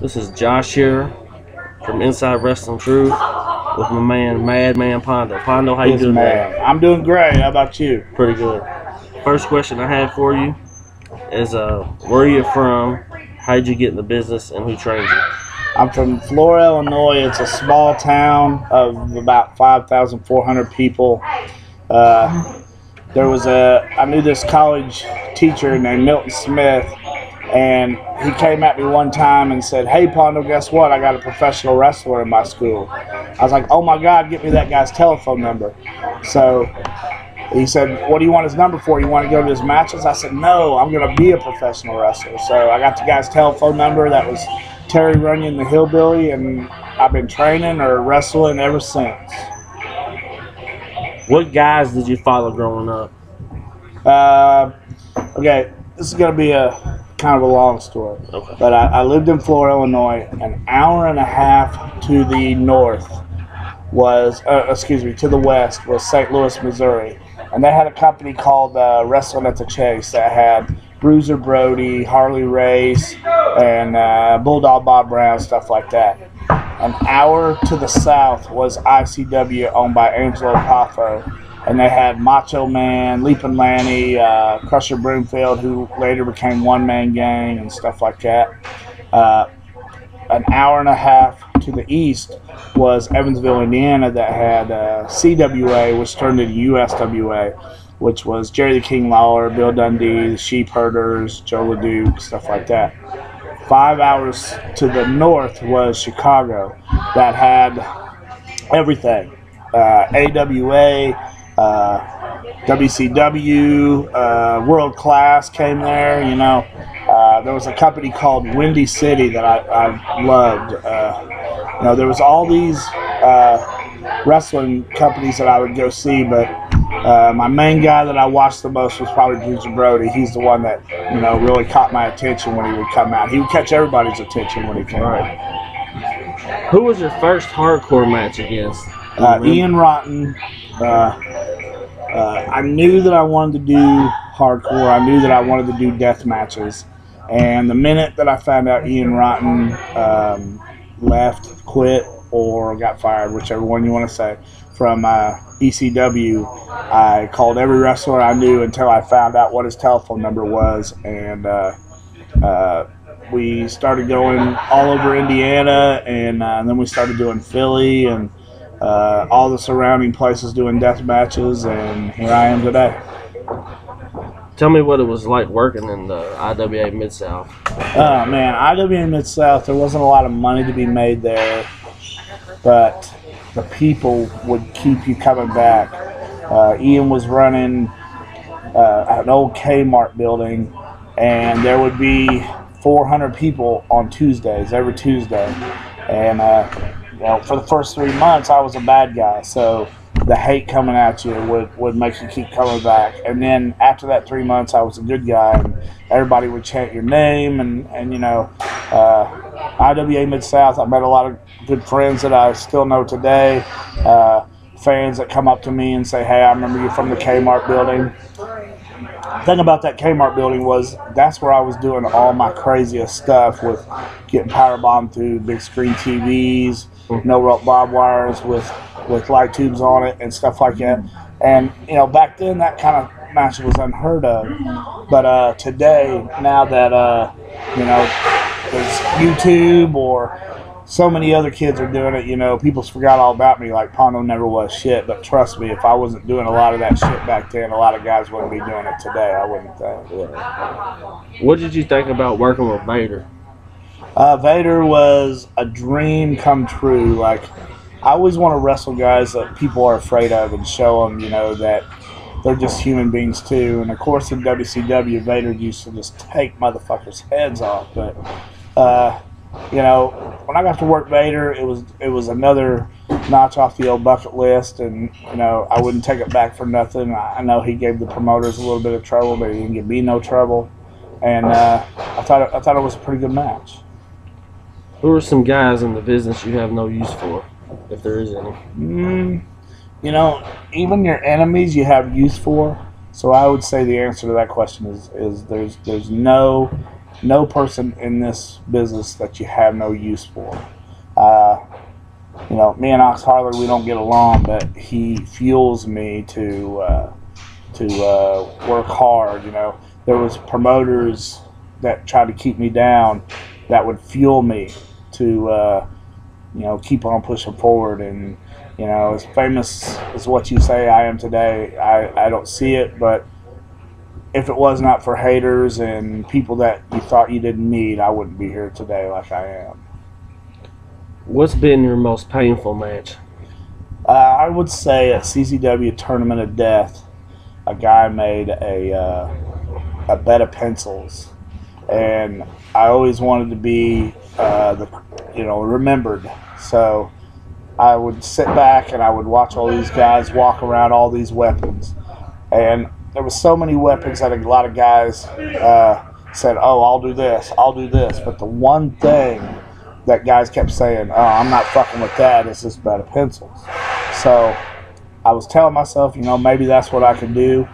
This is Josh here from Inside Wrestling Truth with my man, Madman Pondo. Pondo, how you doing today? I'm doing great. How about you? Pretty good. First question I have for you is, where are you from? How did you get in the business, and who trained you? I'm from Flora, Illinois. It's a small town of about 5,400 people. I knew this college teacher named Milton Smith, and he came at me one time and said, "Hey, Pondo, guess what? I got a professional wrestler in my school." I was like, "Oh my God, get me that guy's telephone number." So he said, "What do you want his number for? You want to go to his matches?" I said, "No, I'm going to be a professional wrestler." So I got the guy's telephone number. That was Terry Runyon, the Hillbilly, and I've been training or wrestling ever since. What guys did you follow growing up? Okay, this is going to be a kind of a long story. Okay. But I lived in Flora, Illinois. An hour and a half to the north was, to the west was St. Louis, Missouri. And they had a company called Wrestling at the Chase that had Bruiser Brody, Harley Race, and Bulldog Bob Brown, stuff like that. An hour to the south was ICW, owned by Angelo Poffo. And they had Macho Man, Leapin' Lanny, Crusher Broomfield, who later became One Man Gang and stuff like that. An hour and a half to the east was Evansville, Indiana, that had CWA, which turned into USWA, which was Jerry the King Lawler, Bill Dundee, the Sheep Herders, Joe LeDuc, stuff like that. 5 hours to the north was Chicago, that had everything. AWA, WCW, World Class came there, you know. There was a company called Windy City that I loved. You know, there was all these wrestling companies that I would go see, but my main guy that I watched the most was probably Bruiser Brody. He's the one that, you know, really caught my attention when he would come out. He would catch everybody's attention when he came out. Who was your first hardcore match against? Ian Rotten. I knew that I wanted to do hardcore. I knew that I wanted to do death matches. And the minute that I found out Ian Rotten left, quit, or got fired, whichever one you want to say, from ECW, I called every wrestler I knew until I found out what his telephone number was. And we started going all over Indiana, and then we started doing Philly and all the surrounding places doing death matches, and here I am today. Tell me what it was like working in the IWA Mid-South. Oh, man, IWA Mid-South, there wasn't a lot of money to be made there, but the people would keep you coming back. Ian was running an old Kmart building, and there would be 400 people on Tuesdays, every Tuesday. And well, for the first 3 months, I was a bad guy, so the hate coming at you would make you keep coming back. And then after that 3 months, I was a good guy, and everybody would chant your name. And you know, IWA Mid-South, I met a lot of good friends that I still know today, fans that come up to me and say, "Hey, I remember you from the Kmart building." The thing about that Kmart building was that's where I was doing all my craziest stuff, with getting powerbombed through big screen TVs, no rope barbed wires with light tubes on it and stuff like that. And you know, back then that kind of match was unheard of. But today, now that you know, there's YouTube, or so many other kids are doing it, you know, people's forgot all about me. Like, Pondo never was shit, but trust me, if I wasn't doing a lot of that shit back then, a lot of guys wouldn't be doing it today, I wouldn't think. What did you think about working with Vader? Vader was a dream come true. Like, I always want to wrestle guys that people are afraid of and show them, you know, that they're just human beings too. And of course, in WCW, Vader used to just take motherfuckers' heads off. But you know, when I got to work Vader, it was another notch off the old bucket list, and you know, I wouldn't take it back for nothing. I know he gave the promoters a little bit of trouble, but he didn't give me no trouble, and I thought it was a pretty good match. Who are some guys in the business you have no use for, if there is any? You know, even your enemies you have use for. So I would say the answer to that question is there's no no person in this business that you have no use for. Me and Ox Harley, we don't get along, but he fuels me to work hard. There was promoters that tried to keep me down that would fuel me to keep on pushing forward. And as famous as what you say I am today, I don't see it, but if it was not for haters and people that you thought you didn't need, I wouldn't be here today like I am. What's been your most painful match? I would say at CZW Tournament of Death, a guy made a bed of pencils, and I always wanted to be remembered. So I would sit back and I would watch all these guys walk around all these weapons, and there was so many weapons that a lot of guys said, "Oh, I'll do this, but the one thing that guys kept saying, "Oh, I'm not fucking with that," is this bed of pencils. So I was telling myself, maybe that's what I could do.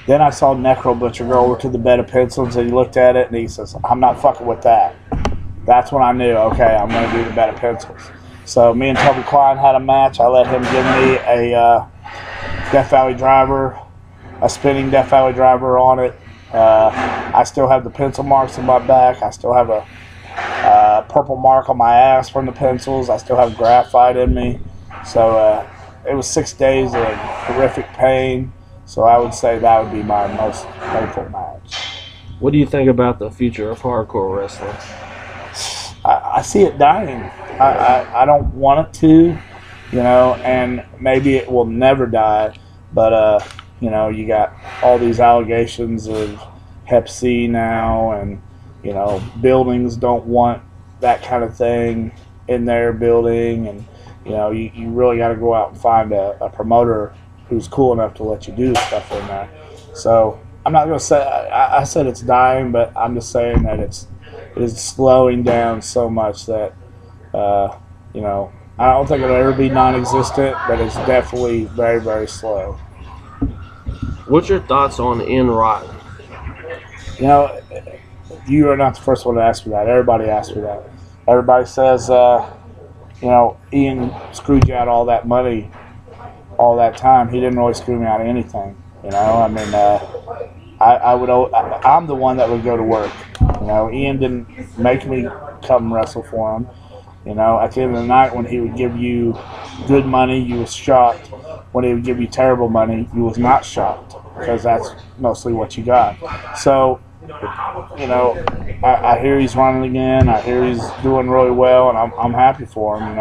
Then I saw Necro Butcher go over to the bed of pencils, and he looked at it and he says, "I'm not fucking with that." That's when I knew, okay, I'm going to do the bed of pencils. So me and Toby Klein had a match. I let him give me a Death Valley driver, a spinning Death Valley driver on it. I still have the pencil marks in my back. I still have a purple mark on my ass from the pencils. I still have graphite in me. So it was 6 days of horrific pain. So I would say that would be my most painful match. What do you think about the future of hardcore wrestling? I see it dying. I don't want it to, and maybe it will never die. But, you got all these allegations of Hep C now, and, buildings don't want that kind of thing in their building. And, you really got to go out and find a promoter who's cool enough to let you do stuff in there. So I'm not going to say, I said it's dying, but I'm just saying that it is slowing down so much that, I don't think it'll ever be non-existent, but it's definitely very, very slow. What's your thoughts on In Rock? You are not the first one to ask me that. Everybody asks me that. Everybody says, Ian screwed you out all that money, all that time. He didn't really screw me out of anything. I'm the one that would go to work. Ian didn't make me come wrestle for him. At the end of the night, when he would give you good money, you was shocked. When he would give you terrible money, you was not shocked, because that's mostly what you got. So, I hear he's running again. I hear he's doing really well, and I'm happy for him.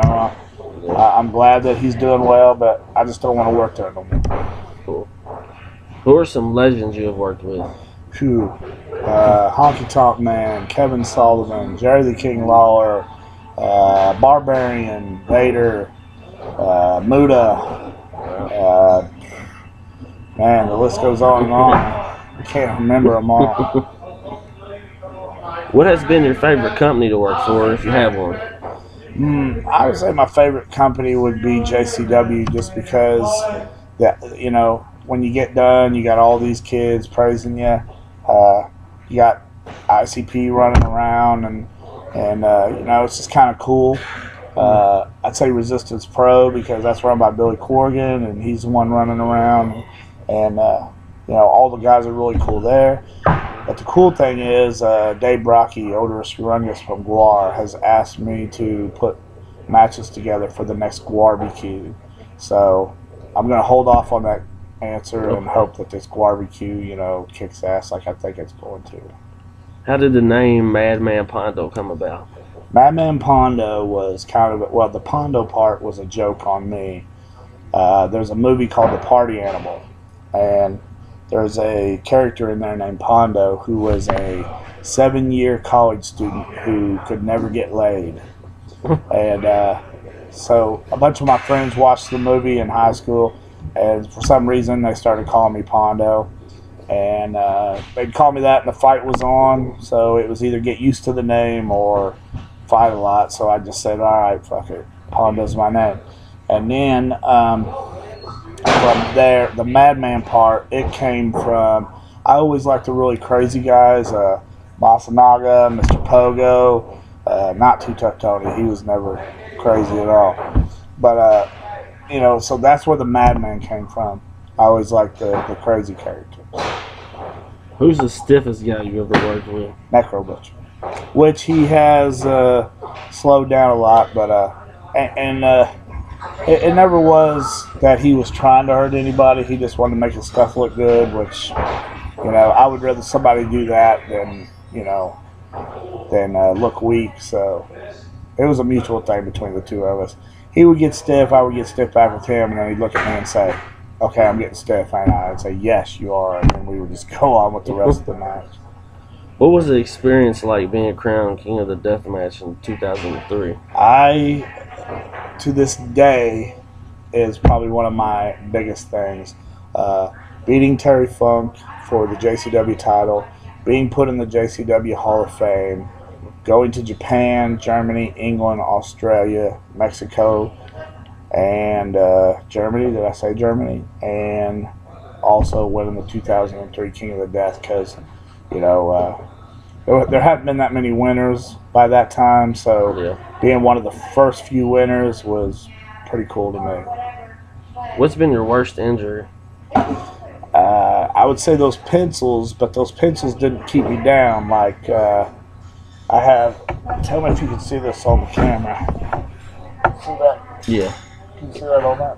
I'm glad that he's doing well, but I just don't want to work there no more. Cool. Who are some legends you have worked with? Honky Tonk Man, Kevin Sullivan, Jerry the King Lawler, Barbarian, Vader, Muda. Man, the list goes on and on. I can't remember them all. What has been your favorite company to work for, if you have one? I would say my favorite company would be JCW, just because when you get done, you got all these kids praising you. You got ICP running around, and it's just kind of cool. I'd say Resistance Pro, because that's run by Billy Corrigan, and he's the one running around, and all the guys are really cool there. But the cool thing is, Dave Brocky, Odorous Urungus from Guar, has asked me to put matches together for the next Guarbecue. So I'm going to hold off on that answer and hope that this Guarbecue, kicks ass like I think it's going to. How did the name Madman Pondo come about? Madman Pondo was the Pondo part was a joke on me. There's a movie called The Party Animal, and there's a character in there named Pondo who was a 7-year college student who could never get laid. And so a bunch of my friends watched the movie in high school, and for some reason they started calling me Pondo. And they'd call me that and the fight was on, so it was either get used to the name or fight a lot. So I just said, all right, fuck it, Pondo's my name. And then from there, the Madman part, it came from, I always liked the really crazy guys. Masanaga, Mr. Pogo, not Too Tough Tony. He was never crazy at all. But, so that's where the Madman came from. I always liked the crazy characters. Who's the stiffest guy you ever worked with? Necro Butcher, which he has slowed down a lot, but it never was that he was trying to hurt anybody. He just wanted to make his stuff look good, which, I would rather somebody do that than look weak. So it was a mutual thing between the two of us. He would get stiff, I would get stiff back with him, and then he'd look at me and say, "Okay, I'm getting stiff," and I'd say, "Yes, you are," and then we would just go on with the rest of the match. What was the experience like being crowned King of the Deathmatch in 2003? To this day, is probably one of my biggest things. Beating Terry Funk for the JCW title, being put in the JCW Hall of Fame, going to Japan, Germany, England, Australia, Mexico, and Germany. Did I say Germany? And also winning the 2003 King of the Death, because there hadn't been that many winners by that time, so being one of the first few winners was pretty cool to me. What's been your worst injury? I would say those pencils, but those pencils didn't keep me down. Like I have. Tell me if you can see this on the camera. See that? Yeah. Can you see that on that?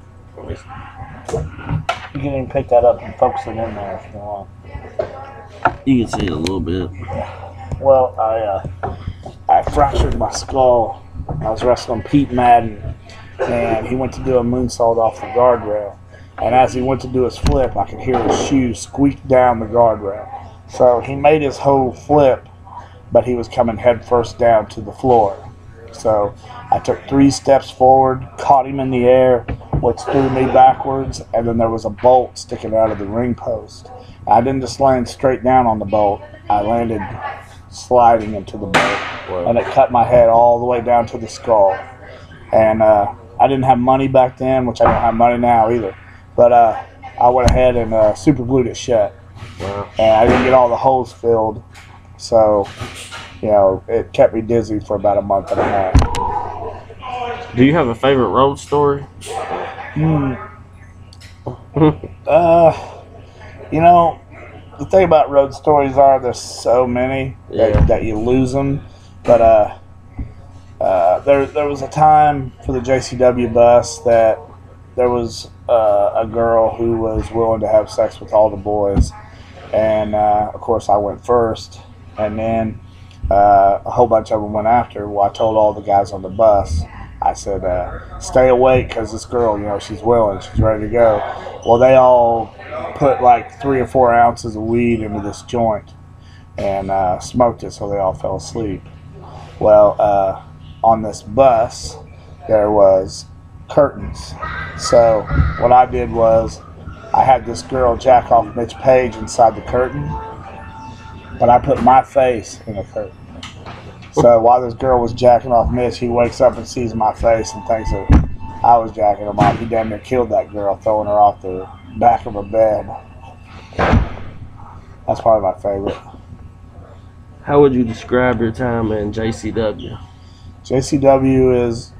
You can even pick that up and focus it in there if you want. You can see it a little bit. Well, I fractured my skull. I was wrestling Pete Madden, and he went to do a moonsault off the guardrail. And as he went to do his flip, I could hear his shoes squeak down the guardrail. So he made his whole flip, but he was coming head first down to the floor. So I took 3 steps forward, caught him in the air, which threw me backwards, and then there was a bolt sticking out of the ring post. I didn't just land straight down on the bolt. I landed sliding into the bolt, and it cut my head all the way down to the skull. And I didn't have money back then, which I don't have money now either. But I went ahead and super glued it shut. Wow. And I didn't get all the holes filled. So, it kept me dizzy for about a month and a half. Do you have a favorite road story? The thing about road stories are there's so many that you lose them. But there was a time for the JCW bus that there was a girl who was willing to have sex with all the boys. And, of course, I went first. And then a whole bunch of them went after. Well, I told all the guys on the bus, I said, stay awake because this girl, she's willing. She's ready to go. Well, they all put like 3 or 4 ounces of weed into this joint and smoked it, so they all fell asleep. Well, on this bus, there was curtains. So what I did was I had this girl jack off Mitch Page inside the curtain, but I put my face in the curtain. So while this girl was jacking off Mitch, he wakes up and sees my face and thinks that I was jacking him off. He damn near killed that girl, throwing her off the back of a bed. That's probably my favorite. How would you describe your time in JCW? JCW is,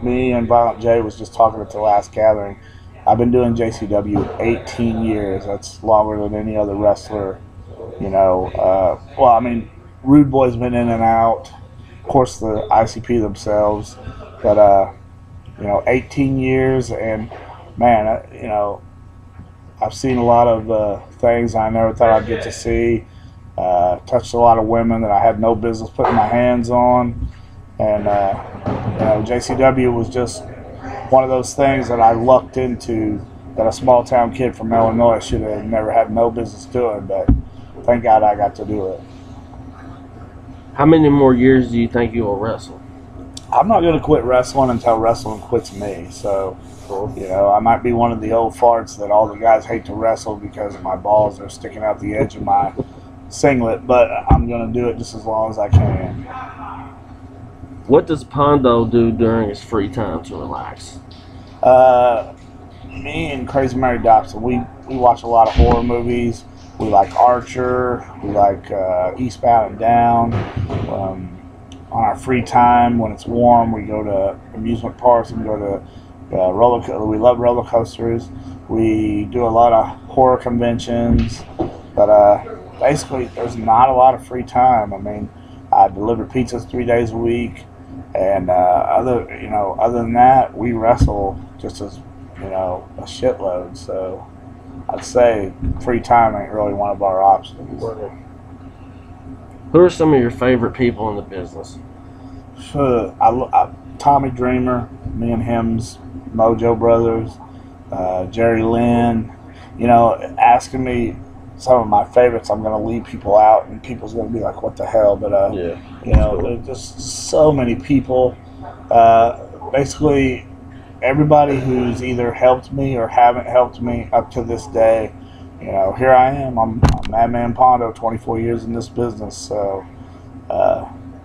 me and Violent J was just talking at the last gathering. I've been doing JCW 18 years. That's longer than any other wrestler. Rude Boy's been in and out. Of course, the ICP themselves. But, 18 years, and, man, I've seen a lot of things I never thought I'd get to see. Touched a lot of women that I had no business putting my hands on. And, JCW was just one of those things that I lucked into that a small-town kid from Illinois should have never had no business doing, but thank God I got to do it. How many more years do you think you will wrestle? I'm not going to quit wrestling until wrestling quits me. So, I might be one of the old farts that all the guys hate to wrestle because my balls are sticking out the edge of my singlet, but I'm going to do it just as long as I can. What does Pondo do during his free time to relax? Me and Crazy Mary Dobson, we watch a lot of horror movies. We like Archer. We like Eastbound and Down. On our free time, when it's warm, we go to amusement parks and go to we love roller coasters. We do a lot of horror conventions, but basically, there's not a lot of free time. I mean, I deliver pizzas 3 days a week, and other than that, we wrestle just as a shitload. So I'd say free time ain't really one of our options. Who are some of your favorite people in the business? Tommy Dreamer, me and him's Mojo Brothers, Jerry Lynn. Asking me some of my favorites, I'm going to leave people out, and people's going to be like, "What the hell?" But there's just so many people. Basically, everybody who's either helped me or haven't helped me up to this day. Here I am. I'm Madman Pondo, 24 years in this business. So,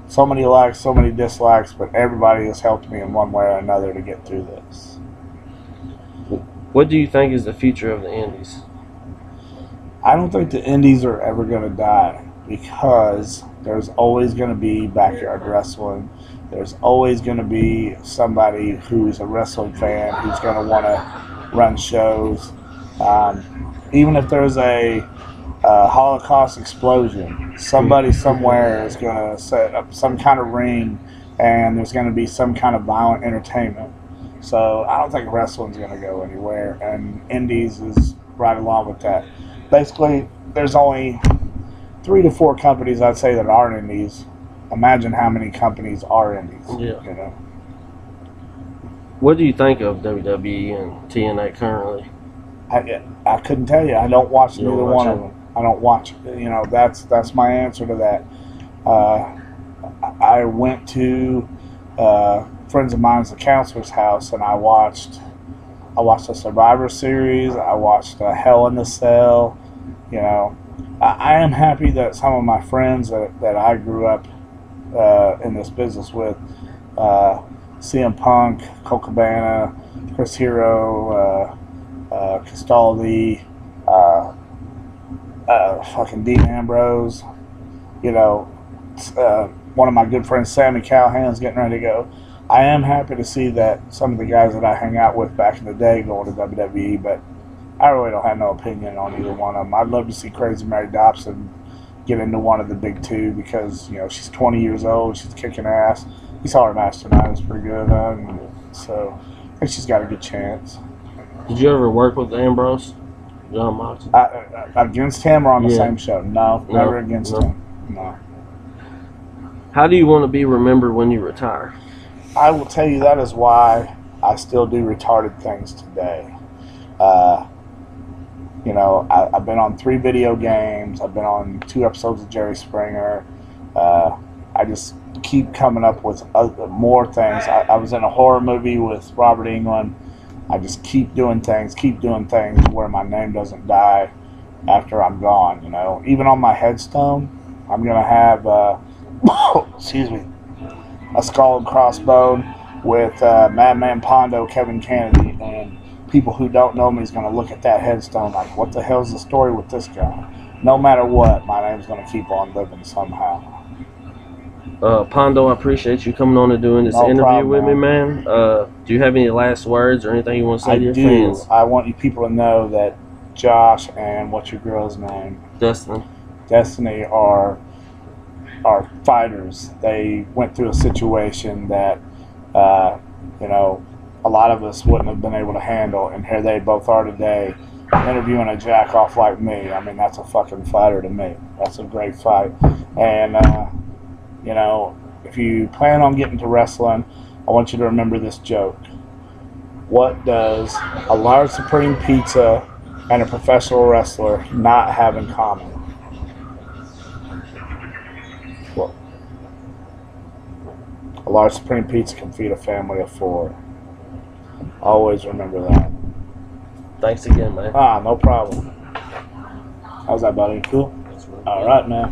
so many likes, so many dislikes, but everybody has helped me in one way or another to get through this. What do you think is the future of the Indies? I don't think the Indies are ever going to die, because there's always going to be backyard wrestling. There's always going to be somebody who's a wrestling fan who's going to want to run shows. Even if there's a Holocaust explosion, somebody somewhere is going to set up some kind of ring, and there's going to be some kind of violent entertainment. So I don't think wrestling's going to go anywhere, and Indies is right along with that. Basically, there's only 3 to 4 companies I'd say that aren't Indies. Imagine how many companies are Indies. Yeah. What do you think of WWE and TNA currently? I couldn't tell you. I don't watch neither one of them. I don't watch. That's my answer to that. I went to friends of mine's, the counselor's house, and I watched the Survivor Series. I watched Hell in the Cell. I am happy that some of my friends that I grew up in this business with, CM Punk, Colt Cabana, Chris Hero, Castaldi, fucking Dean Ambrose, one of my good friends, Sammy Callahan's getting ready to go. I am happy to see that some of the guys that I hang out with back in the day going to WWE, but I really don't have no opinion on either one of them. I'd love to see Crazy Mary Dobson get into one of the big two, because she's 20 years old, she's kicking ass. You saw her match tonight; it was pretty good, so I think she's got a good chance. Did you ever work with Ambrose, John Moxley? Against him or on the same show? No, never against him. No. How do you want to be remembered when you retire? I will tell you, that is why I still do retarded things today. I've been on 3 video games. I've been on 2 episodes of Jerry Springer. I just keep coming up with more things. I was in a horror movie with Robert Englund. I just keep doing things where my name doesn't die after I'm gone. Even on my headstone, I'm gonna have excuse me, a skull and crossbone with Madman Pondo, Kevin Kennedy, and people who don't know me is going to look at that headstone like, what the hell's the story with this guy? No matter what, my name's going to keep on living somehow. Pondo, I appreciate you coming on and doing this interview with me, man. Do you have any last words or anything you want to say to your fans? I want you people to know that Josh and what's your girl's name? Destiny are fighters. They went through a situation that a lot of us wouldn't have been able to handle, and here they both are today interviewing a jack off like me. I mean, that's a fucking fighter to me. That's a great fight. And if you plan on getting to wrestling, I want you to remember this joke. What does a large supreme pizza and a professional wrestler not have in common? Well, a large supreme pizza can feed a family of 4. Always remember that. Thanks again, man. No problem. How's that, buddy? Cool? All right, man.